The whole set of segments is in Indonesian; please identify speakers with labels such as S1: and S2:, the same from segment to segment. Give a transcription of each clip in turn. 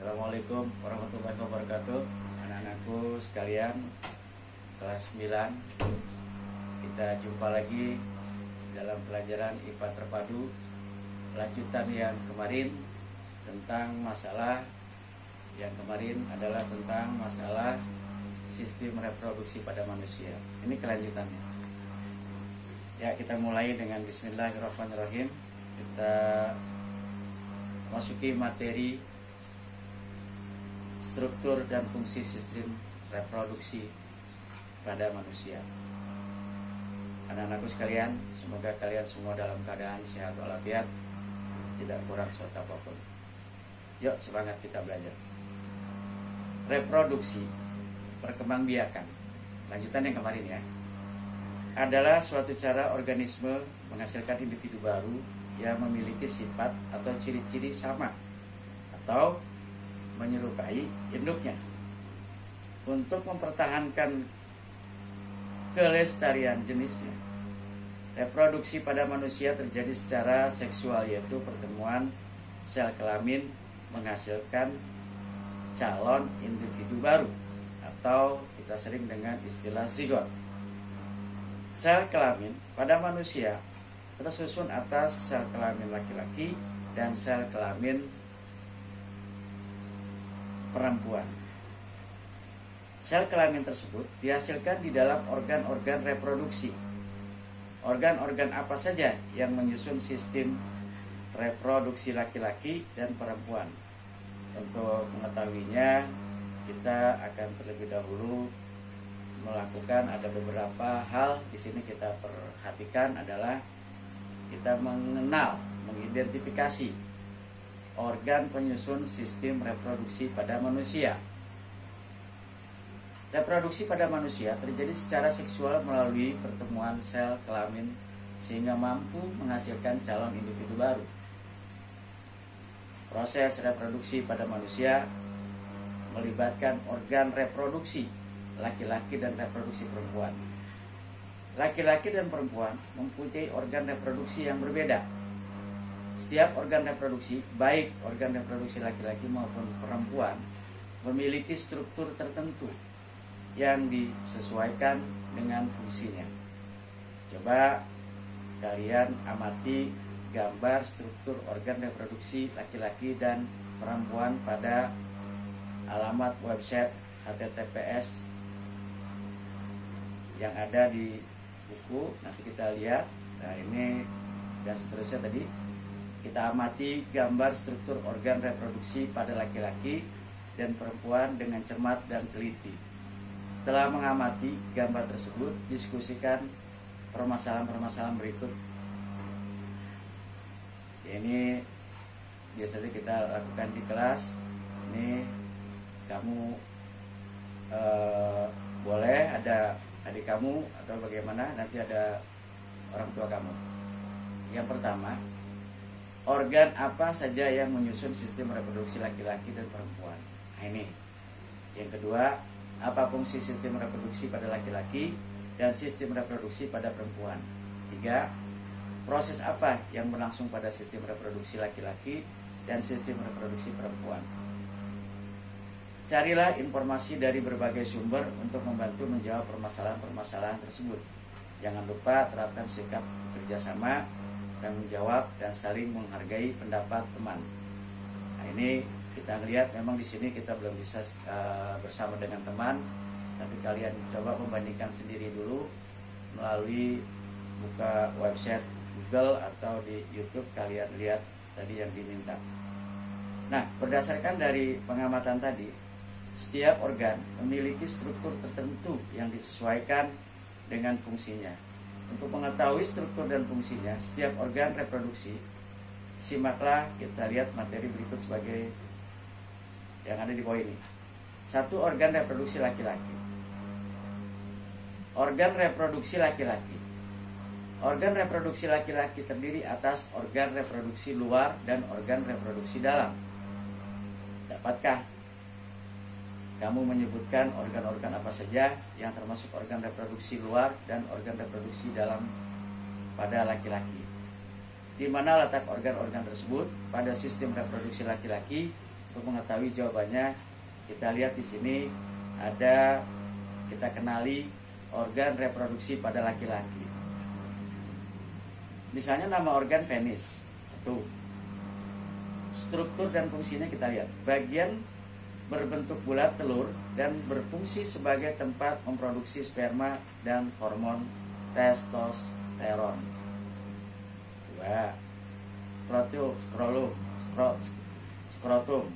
S1: Assalamualaikum warahmatullahi wabarakatuh. Anak-anakku sekalian, kelas 9. Kita jumpa lagi dalam pelajaran IPA terpadu, lanjutan yang kemarin tentang masalah yang kemarin adalah tentang masalah sistem reproduksi pada manusia. Ini kelanjutannya. Ya, kita mulai dengan bismillahirrahmanirrahim. Kita masuki materi struktur dan fungsi sistem reproduksi pada manusia. Anak-anakku sekalian, semoga kalian semua dalam keadaan sehat walafiat, tidak kurang suatu apapun. Yuk, semangat kita belajar. Reproduksi, perkembangbiakan, lanjutan yang kemarin ya, adalah suatu cara organisme menghasilkan individu baru yang memiliki sifat atau ciri-ciri sama atau menyerupai induknya untuk mempertahankan kelestarian jenisnya. Reproduksi pada manusia terjadi secara seksual, yaitu pertemuan sel kelamin menghasilkan calon individu baru atau kita sering dengan istilah zigot. Sel kelamin pada manusia tersusun atas sel kelamin laki-laki dan sel kelamin perempuan. Sel kelamin tersebut dihasilkan di dalam organ-organ reproduksi. Organ-organ apa saja yang menyusun sistem reproduksi laki-laki dan perempuan? Untuk mengetahuinya, kita akan terlebih dahulu melakukan ada beberapa hal. Di sini kita perhatikan adalah kita mengenal, mengidentifikasi organ penyusun sistem reproduksi pada manusia. Reproduksi pada manusia terjadi secara seksual melalui pertemuan sel kelamin sehingga mampu menghasilkan calon individu baru. Proses reproduksi pada manusia melibatkan organ reproduksi laki-laki dan reproduksi perempuan. Laki-laki dan perempuan mempunyai organ reproduksi yang berbeda. Setiap organ reproduksi, baik organ reproduksi laki-laki maupun perempuan, memiliki struktur tertentu yang disesuaikan dengan fungsinya. Coba kalian amati gambar struktur organ reproduksi laki-laki dan perempuan pada alamat website https yang ada di buku. Nanti kita lihat. Nah, ini dan seterusnya tadi. Kita amati gambar struktur organ reproduksi pada laki-laki dan perempuan dengan cermat dan teliti. Setelah mengamati gambar tersebut, diskusikan permasalahan-permasalahan berikut. Ini biasanya kita lakukan di kelas. Ini kamu boleh ada adik kamu atau bagaimana, nanti ada orang tua kamu. Yang pertama, organ apa saja yang menyusun sistem reproduksi laki-laki dan perempuan? Nah, ini. Yang kedua, apa fungsi sistem reproduksi pada laki-laki dan sistem reproduksi pada perempuan? 3. Proses apa yang berlangsung pada sistem reproduksi laki-laki dan sistem reproduksi perempuan? Carilah informasi dari berbagai sumber untuk membantu menjawab permasalahan-permasalahan tersebut. Jangan lupa terapkan sikap kerjasama, tanggung jawab, dan saling menghargai pendapat teman. Nah, ini kita lihat memang di sini kita belum bisa bersama dengan teman, tapi kalian coba membandingkan sendiri dulu melalui buka website Google atau di YouTube, kalian lihat tadi yang diminta. Nah, berdasarkan dari pengamatan tadi, setiap organ memiliki struktur tertentu yang disesuaikan dengan fungsinya. Untuk mengetahui struktur dan fungsinya setiap organ reproduksi, simaklah kita lihat materi berikut sebagai yang ada di bawah ini. 1. Organ reproduksi laki-laki. Organ reproduksi laki-laki. Organ reproduksi laki-laki terdiri atas organ reproduksi luar dan organ reproduksi dalam. Dapatkah kamu menyebutkan organ-organ apa saja yang termasuk organ reproduksi luar dan organ reproduksi dalam pada laki-laki? Di mana letak organ-organ tersebut pada sistem reproduksi laki-laki Untuk mengetahui jawabannya, kita lihat di sini ada, kita kenali organ reproduksi pada laki-laki. Misalnya nama organ penis. 1. Struktur dan fungsinya kita lihat. Bagian berbentuk bulat telur dan berfungsi sebagai tempat memproduksi sperma dan hormon testosteron. 2. Skrotum.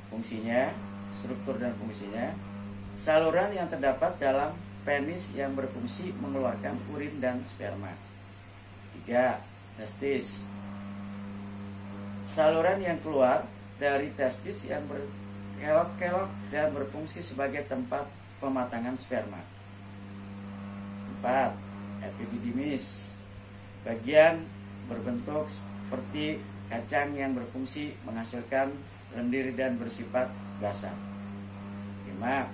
S1: Fungsinya, struktur dan fungsinya, saluran yang terdapat dalam penis yang berfungsi mengeluarkan urin dan sperma. 3. Testis. Saluran yang keluar dari testis yang berkelok-kelok dan berfungsi sebagai tempat pematangan sperma. 4. Epididymis. Bagian berbentuk seperti kacang yang berfungsi menghasilkan lendir dan bersifat basah. 5.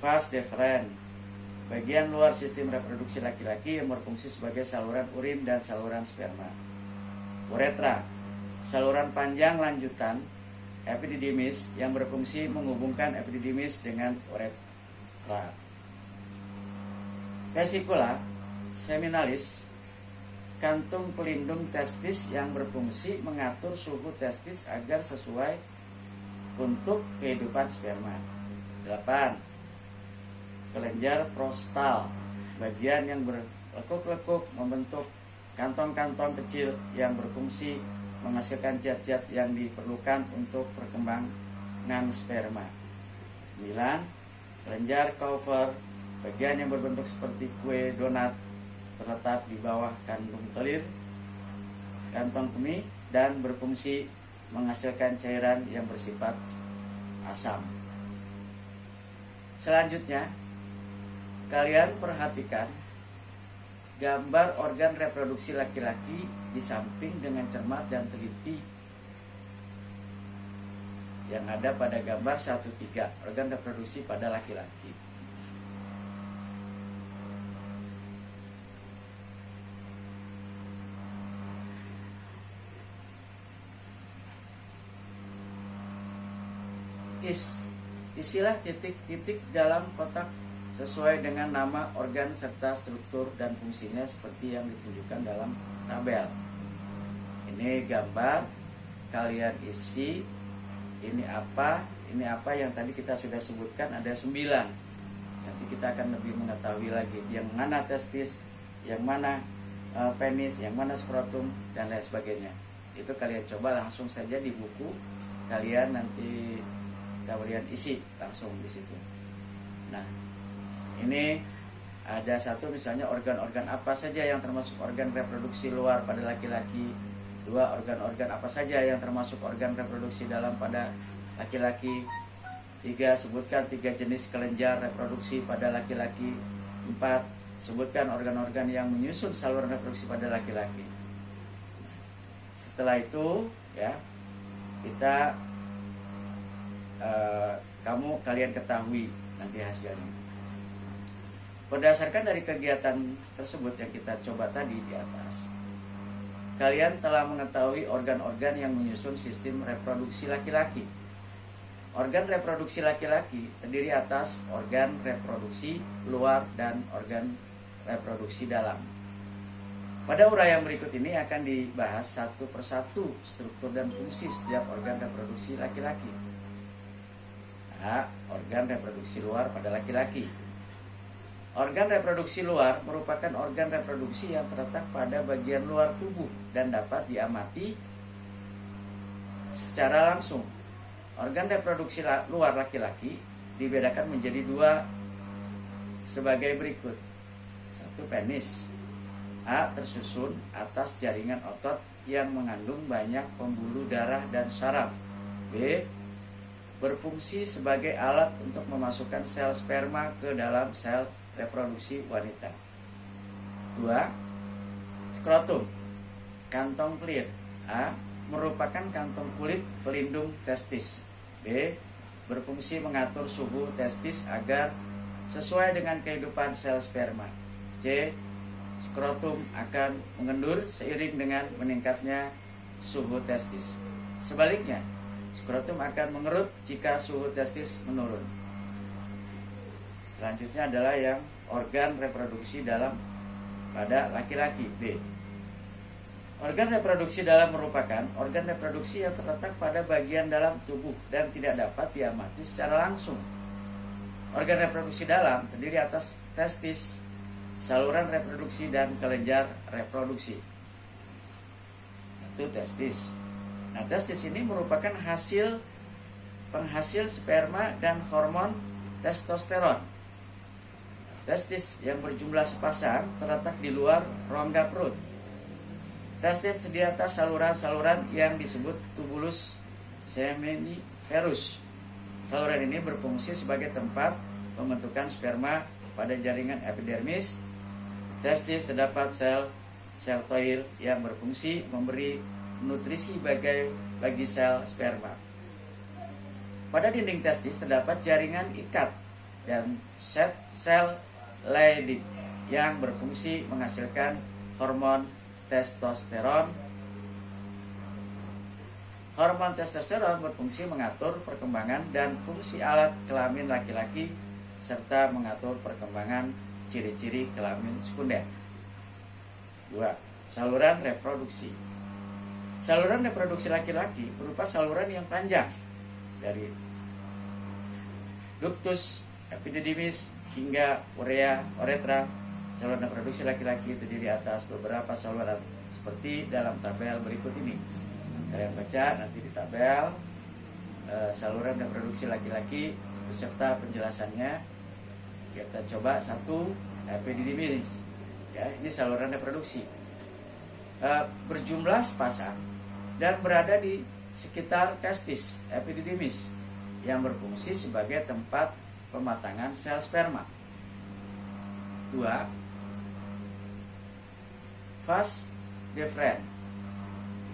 S1: Vas deferens. Bagian luar sistem reproduksi laki-laki yang berfungsi sebagai saluran urin dan saluran sperma. Uretra. Saluran panjang lanjutan epididymis yang berfungsi menghubungkan epididymis dengan uretra. Vesicula seminalis. Kantung pelindung testis yang berfungsi mengatur suhu testis agar sesuai untuk kehidupan sperma. 8. Kelenjar prostal. Bagian yang berlekuk-lekuk membentuk kantong-kantong kecil yang berfungsi menghasilkan zat-zat yang diperlukan untuk perkembangan sperma. 9. Kelenjar Cooper. Bagian yang berbentuk seperti kue donat terletak di bawah kandung kelir, kantong kemih, dan berfungsi menghasilkan cairan yang bersifat asam. Selanjutnya, kalian perhatikan gambar organ reproduksi laki-laki di samping dengan cermat dan teliti yang ada pada gambar 1.3, organ reproduksi pada laki-laki. Isilah titik-titik dalam kotak sesuai dengan nama organ serta struktur dan fungsinya seperti yang ditunjukkan dalam tabel. Ini gambar, kalian isi. Ini apa yang tadi kita sudah sebutkan, ada 9. Nanti kita akan lebih mengetahui lagi yang mana testis, yang mana penis, yang mana skrotum, dan lain sebagainya. Itu kalian coba langsung saja di buku, kalian nanti kalian isi langsung di situ. Nah, ini ada satu misalnya organ-organ apa saja yang termasuk organ reproduksi luar pada laki-laki. 2. Organ-organ apa saja yang termasuk organ reproduksi dalam pada laki-laki. 3. Sebutkan 3 jenis kelenjar reproduksi pada laki-laki. 4. Sebutkan organ-organ yang menyusun saluran reproduksi pada laki-laki. Setelah itu ya, kita kalian ketahui nanti hasilnya. Berdasarkan dari kegiatan tersebut yang kita coba tadi di atas, kalian telah mengetahui organ-organ yang menyusun sistem reproduksi laki-laki. Organ reproduksi laki-laki terdiri atas organ reproduksi luar dan organ reproduksi dalam. Pada uraian berikut ini akan dibahas satu persatu struktur dan fungsi setiap organ reproduksi laki-laki. Organ reproduksi luar pada laki-laki. Organ reproduksi luar merupakan organ reproduksi yang terletak pada bagian luar tubuh dan dapat diamati secara langsung. Organ reproduksi luar laki-laki dibedakan menjadi 2 sebagai berikut. 1. Penis. A. Tersusun atas jaringan otot yang mengandung banyak pembuluh darah dan saraf. B. Berfungsi sebagai alat untuk memasukkan sel sperma ke dalam sel reproduksi wanita. 2. Skrotum. Kantong kelir. A. Merupakan kantong kulit pelindung testis. B. Berfungsi mengatur suhu testis agar sesuai dengan kehidupan sel sperma. C. Skrotum akan mengendur seiring dengan meningkatnya suhu testis. Sebaliknya, Skrotum akan mengerut jika suhu testis menurun. Selanjutnya adalah yang organ reproduksi dalam pada laki-laki. B. Organ reproduksi dalam merupakan organ reproduksi yang terletak pada bagian dalam tubuh dan tidak dapat diamati secara langsung. Organ reproduksi dalam terdiri atas testis, saluran reproduksi, dan kelenjar reproduksi. 1. Testis. Nah, testis ini merupakan penghasil sperma dan hormon testosteron. Testis yang berjumlah sepasang terletak di luar rongga perut. Testis di atas saluran-saluran yang disebut tubulus seminiferus. Saluran ini berfungsi sebagai tempat pembentukan sperma pada jaringan epidermis. Testis terdapat sel toil yang berfungsi memberi nutrisi bagi sel sperma. Pada dinding testis terdapat jaringan ikat dan sel Leydig yang berfungsi menghasilkan hormon testosteron. Hormon testosteron berfungsi mengatur perkembangan dan fungsi alat kelamin laki-laki serta mengatur perkembangan ciri-ciri kelamin sekunder. 2. Saluran reproduksi. Saluran reproduksi laki-laki berupa saluran yang panjang dari ductus epididymis hingga uretra. Saluran reproduksi laki-laki terdiri atas beberapa saluran seperti dalam tabel berikut ini. Kalian baca nanti di tabel saluran reproduksi laki-laki beserta penjelasannya. Kita coba 1. Epididymis. Ya, ini saluran reproduksi. Berjumlah sepasang dan berada di sekitar testis epididymis yang berfungsi sebagai tempat pematangan sel sperma. 2. Vas deferens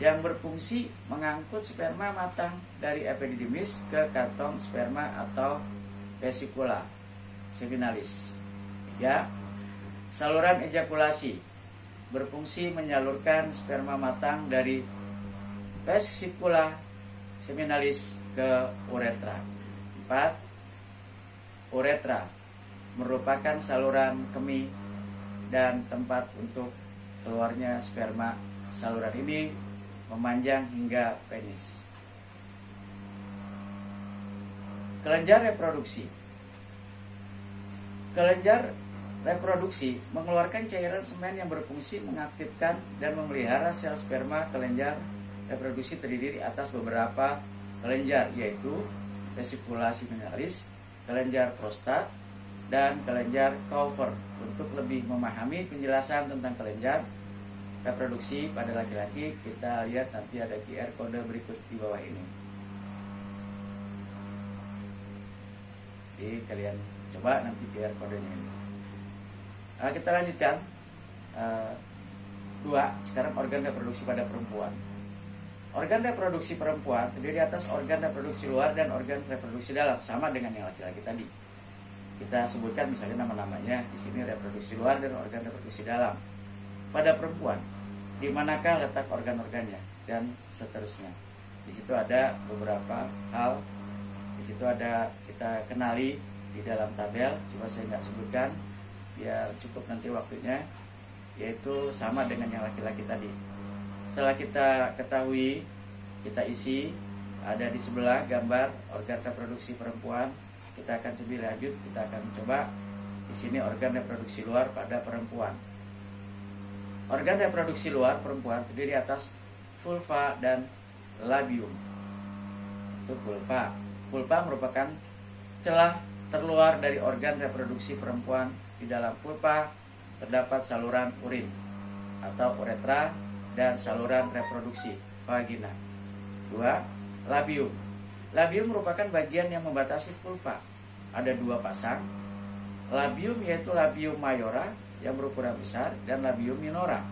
S1: yang berfungsi mengangkut sperma matang dari epididymis ke kantong sperma atau vesikula seminalis. 3. Saluran ejakulasi berfungsi menyalurkan sperma matang dari vesikula seminalis ke uretra. 4. Uretra merupakan saluran kemih dan tempat untuk keluarnya sperma. Saluran ini memanjang hingga penis. Kelenjar reproduksi. Kelenjar reproduksi mengeluarkan cairan semen yang berfungsi mengaktifkan dan memelihara sel sperma. Kelenjar reproduksi terdiri atas beberapa kelenjar, yaitu vesikula seminalis, kelenjar prostat, dan kelenjar Cowper. Untuk lebih memahami penjelasan tentang kelenjar reproduksi pada laki-laki, kita lihat nanti ada QR kode berikut di bawah ini. Jadi kalian coba nanti QR kodenya ini. Kita lanjutkan. 2. Sekarang organ reproduksi pada perempuan. Organ reproduksi perempuan terdiri atas organ reproduksi luar dan organ reproduksi dalam, sama dengan yang laki-laki tadi. Kita sebutkan misalnya nama-namanya di sini, reproduksi luar dan organ reproduksi dalam. Pada perempuan, di manakah letak organ-organnya dan seterusnya. Di situ ada beberapa hal. Di situ ada kita kenali di dalam tabel. Coba saya nggak sebutkan biar cukup nanti waktunya. Yaitu sama dengan yang laki-laki tadi. Setelah kita ketahui, kita isi, ada di sebelah gambar organ reproduksi perempuan. Kita akan lebih lanjut, kita akan coba di sini organ reproduksi luar pada perempuan. Organ reproduksi luar perempuan terdiri atas vulva dan labium. 1. Vulva. Vulva merupakan celah terluar dari organ reproduksi perempuan. Di dalam vulva terdapat saluran urin atau uretra dan saluran reproduksi vagina. 2. Labium. Labium merupakan bagian yang membatasi vulva. Ada 2 pasang labium, yaitu labium mayora yang berukuran besar dan labium minora.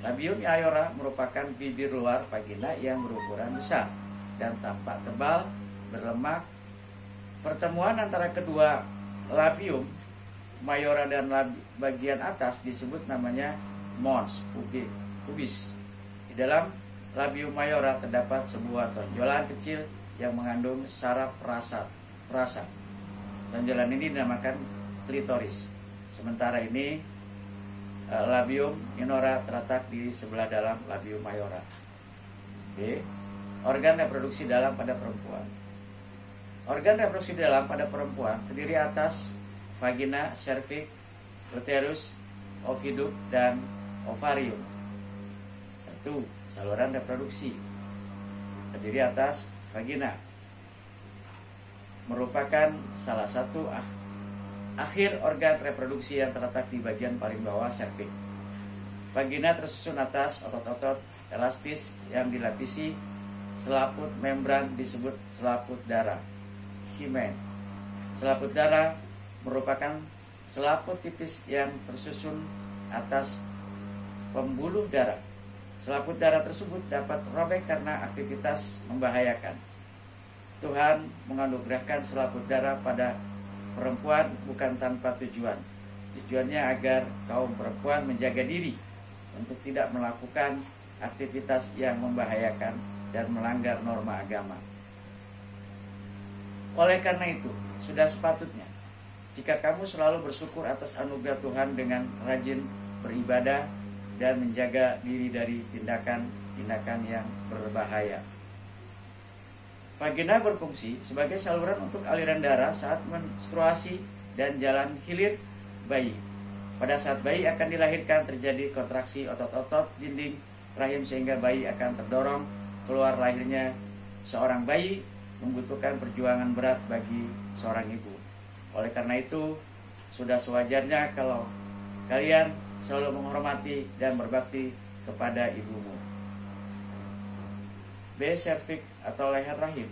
S1: Labium mayora merupakan bibir luar vagina yang berukuran besar dan tampak tebal, berlemak. Pertemuan antara kedua labium mayora dan bagian atas disebut namanya mons pubis. Di dalam labium mayora terdapat sebuah tonjolan kecil yang mengandung saraf perasa. Tonjolan ini dinamakan klitoris. Sementara ini labium minora terletak di sebelah dalam labium mayora. B. Organ reproduksi dalam pada perempuan. Organ reproduksi dalam pada perempuan terdiri atas vagina, serviks, uterus, oviduk, dan ovarium. 1. Saluran reproduksi terdiri atas vagina, merupakan salah satu akhir organ reproduksi yang terletak di bagian paling bawah serviks. Vagina tersusun atas otot-otot elastis yang dilapisi selaput membran disebut selaput darah, hymen. Selaput darah merupakan selaput tipis yang tersusun atas pembuluh darah. Selaput darah tersebut dapat robek karena aktivitas membahayakan. Tuhan menganugerahkan selaput darah pada perempuan bukan tanpa tujuan. Tujuannya agar kaum perempuan menjaga diri untuk tidak melakukan aktivitas yang membahayakan dan melanggar norma agama. Oleh karena itu, sudah sepatutnya jika kamu selalu bersyukur atas anugerah Tuhan dengan rajin beribadah dan menjaga diri dari tindakan-tindakan yang berbahaya. Vagina berfungsi sebagai saluran untuk aliran darah saat menstruasi dan jalan hilir bayi. Pada saat bayi akan dilahirkan terjadi kontraksi otot-otot dinding rahim sehingga bayi akan terdorong keluar. Lahirnya seorang bayi membutuhkan perjuangan berat bagi seorang ibu. Oleh karena itu, sudah sewajarnya kalau kalian selalu menghormati dan berbakti kepada ibumu. B. Serviks atau leher rahim.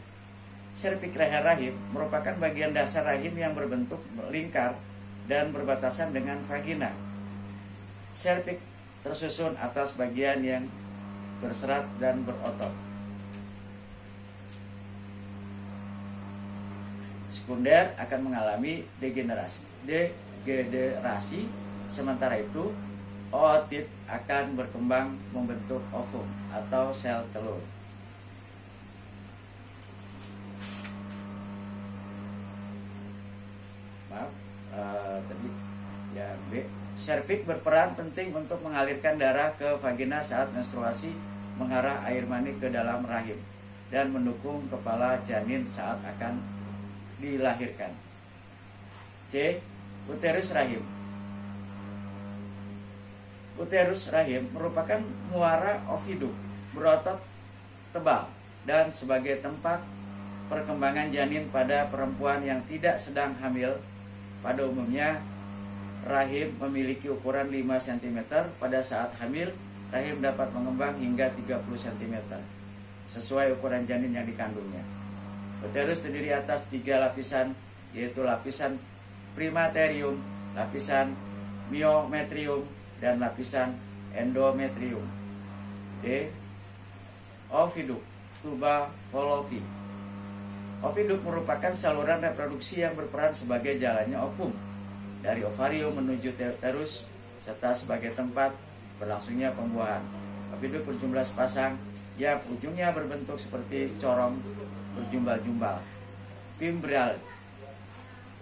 S1: Serviks leher rahim merupakan bagian dasar rahim yang berbentuk lingkar dan berbatasan dengan vagina. Serviks tersusun atas bagian yang berserat dan berotot. Sekunder akan mengalami degenerasi. Sementara itu, ootit akan berkembang membentuk ovum atau sel telur. Tadi ya B. Serviks berperan penting untuk mengalirkan darah ke vagina saat menstruasi, mengarah air mani ke dalam rahim, dan mendukung kepala janin saat akan dilahirkan. C. Uterus rahim. Uterus rahim merupakan muara oviduk berotot tebal dan sebagai tempat perkembangan janin pada perempuan yang tidak sedang hamil. Pada umumnya, rahim memiliki ukuran 5 cm. Pada saat hamil, rahim dapat mengembang hingga 30 cm sesuai ukuran janin yang dikandungnya. Uterus terdiri atas 3 lapisan, yaitu lapisan primaterium, lapisan myometrium, dan lapisan endometrium. D. Oviduk, tuba Fallopi. Oviduk merupakan saluran reproduksi yang berperan sebagai jalannya ovum dari ovarium menuju uterus serta sebagai tempat berlangsungnya pembuahan. Oviduk berjumlah sepasang yang ujungnya berbentuk seperti corong berjumbal-jumbal. Fimbral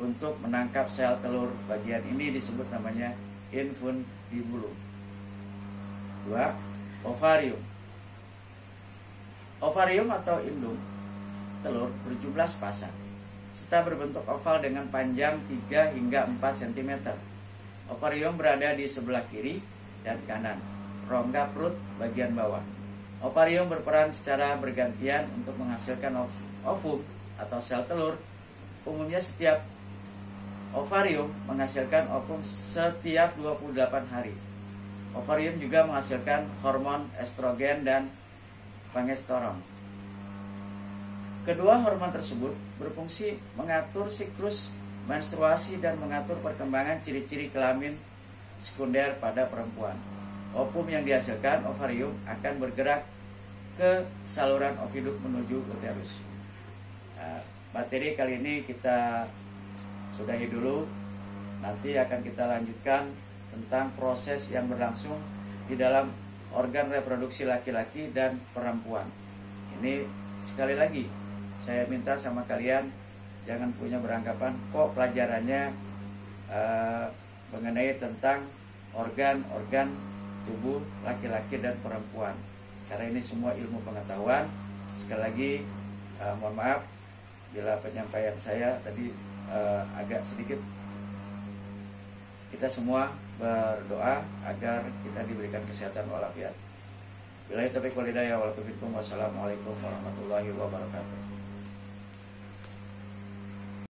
S1: untuk menangkap sel telur. Bagian ini disebut namanya infundibulum. 2. Ovarium. Ovarium atau indung telur berjumlah sepasang serta berbentuk oval dengan panjang 3 hingga 4 cm. Ovarium berada di sebelah kiri dan kanan rongga perut bagian bawah. Ovarium berperan secara bergantian untuk menghasilkan ovum atau sel telur. Umumnya setiap ovarium menghasilkan ovum setiap 28 hari. Ovarium juga menghasilkan hormon estrogen dan progesteron. Kedua hormon tersebut berfungsi mengatur siklus menstruasi dan mengatur perkembangan ciri-ciri kelamin sekunder pada perempuan. Ovum yang dihasilkan ovarium akan bergerak ke saluran oviduk menuju uterus. Materi kali ini kita sudahi dulu. Nanti akan kita lanjutkan tentang proses yang berlangsung di dalam organ reproduksi laki-laki dan perempuan. Ini sekali lagi, saya minta sama kalian jangan punya beranggapan kok pelajarannya mengenai tentang organ-organ tubuh laki-laki dan perempuan, karena ini semua ilmu pengetahuan. Sekali lagi mohon maaf bila penyampaian saya tadi agak sedikit. Kita semua berdoa agar kita diberikan kesehatan walafiat. Billahi taufiq wal hidayah. Wassalamualaikum warahmatullahi wabarakatuh.